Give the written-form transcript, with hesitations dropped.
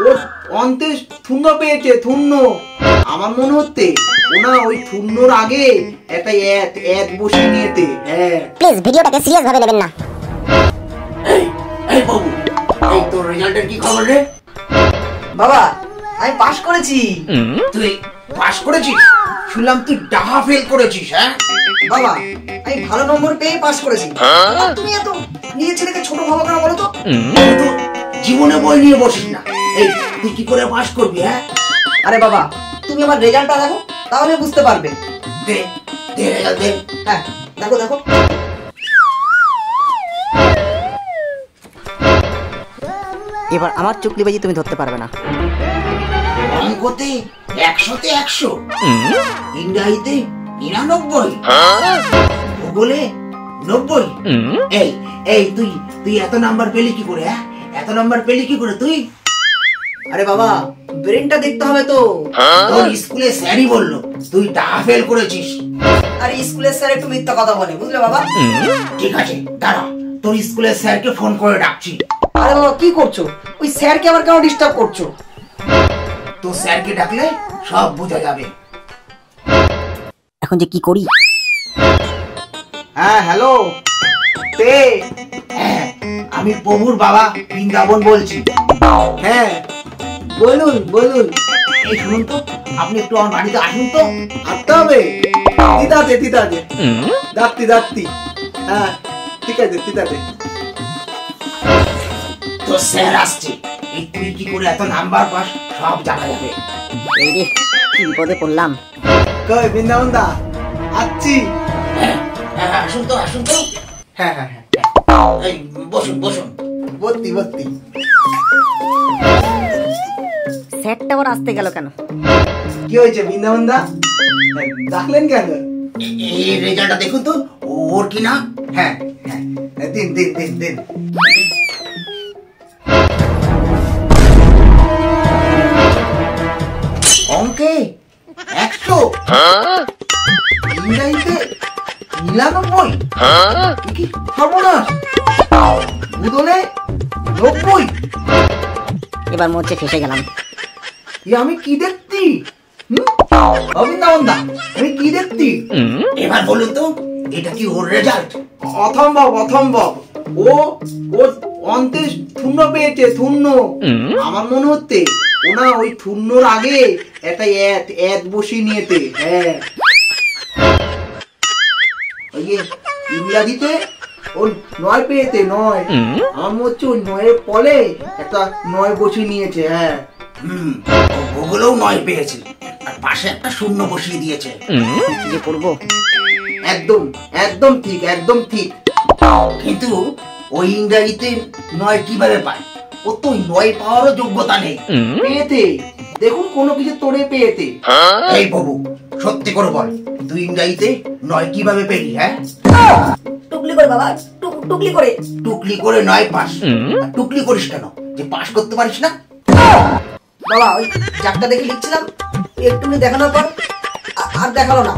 ওর অন্তে শূন্য পেয়েছে, শূন্য। আমার মনে হচ্ছে ওনা ওই শূন্যর আগে একটা এক বসিয়ে নিয়েছে। হ্যাঁ, প্লিজ ভিডিওটাকে সিরিয়াস ভাবে নেবেন না। এই বাবু, এই তোর রেজাল্টের কি খবর রে? বাবা আমি পাস করেছি। তুই পাস করেছিস? শুনলাম তুই ডাহা ফেল করেছিস। হ্যাঁ বাবা আমি ভালো নম্বর পেয়ে পাস করেছি। তুমি এত নিজের ছেলেকে ছোট ভাবো কেন বলো তো? তো জীবনে বই নিয়ে বসিস না। এই তুই কি করে পাস করবি? হ্যাঁ, আরে বাবা তুমি আমার রেজাল্টটা দেখো, তাহলে বুঝতে পারবে। দে দে রেজাল্ট দে। হ্যাঁ দেখো দেখো। এবার আমার চুকলিবাজি তুমি ধরতে পারবে না। অঙ্কতে 100-তে 100, ইংরাজিতে 99, ভূগোলে 90। এই এই তুই তুই এত নাম্বার পেলি কি করে? হ্যাঁ, এত নাম্বার পেলি কি করে তুই? আরে বাবা ব্রেনটা দেখতে হবে তো। তোর স্কুলে স্যারই বললো তুই ডাহা ফেল করেছিস। আরে স্কুলের স্যার একটু মিথ্যা কথা বলে, বুঝলে বাবা? ঠিক আছে দাঁড়া, তোর স্কুলের স্যারকে ফোন করে ডাকছি। আরে বাবা কি করছো? ওই স্যারকে আবার কেন ডিস্টার্ব করছো? তোর স্যারকে ডাকলে সব বোঝা যাবে। এখন যে কি করি? হ্যাঁ হ্যালো, তে হ্যাঁ, আমি প্রভুর বাবা বৃন্দাবন বলছি। হ্যাঁ বলুন বলুন। এই শুনুন তো, আপনি একটু আমার বাড়িতে আসুন তো। আসতে হবে? ঠিক আছে ঠিক আছে, যাচ্ছি যাচ্ছি। হ্যাঁ ঠিক আছে ঠিক আছে। তো স্যার আসছে, এই তুই কি করে এত নাম্বার পাস সব জানা যাবে। এই রে কি বিপদে পড়লাম। কই বৃন্দাবন দা, আসছি। হ্যাঁ আসুন তো আসুন তো। হ্যাঁ হ্যাঁ হ্যাঁ, এই বসুন বসুন। ভর্তি ভর্তি। স্যারটা আবার আসতে গেল কেন? কি হয়েছে বৃন্দাবন দা, ডাকলেন কেন? এই রেজাল্টটা দেখুন তো, ওর কি না? হ্যাঁ হ্যাঁ, দিন দিন দিন দিন। অঙ্কে 100, ইংরাজিতে 99, কি সর্বনাশ! ভূগোলে 90। এবার মোচে ফেসে গেলাম। আমি কি দেখছি? অবৃন্দাবন দা, আমি কি দেখছি? এবার বলুন তো, এটা কি ওর রেজাল্ট? অসম্ভব অসম্ভব। ও ও অন্তে শূন্য পেয়েছে, শূন্য। আমার মনে হচ্ছে ওনা ওই শূন্যর আগে একটা এক বসিয়ে নিয়েছে। হ্যাঁ, ওই যে ইংরাজিতে ও 9 পেয়েছে, 9। আমার মনে হচ্ছে ওই 9-এর ফলে একটা 9 বসিয়ে নিয়েছে। হ্যাঁ, ভূগোলেও 9 পেয়েছে, আর পাশে একটা শূন্য বসিয়ে দিয়েছে। কি করবো? একদম একদম ঠিক, একদম ঠিক। কিন্তু ওই ইংরাজিতে 9 কিভাবে পায়? ও তো 9 পাওয়ারও যোগ্যতা নেই। পেয়েছে, দেখুন কোনো কিছু তোড়ে পেয়েছে। এই বাবু সত্যি করে বল, তুই ইংরাজিতে 9 কিভাবে পেলি? হ্যাঁ, টুকলি করে বাবা, টুকলি করে। টুকলি করে 9 পাস? টুকলি করিস কেন, যে পাস করতে পারিস না? বাবা ওই চারটা দেখে লিখছিলাম, একটু দেখানোর পর আর দেখালো না।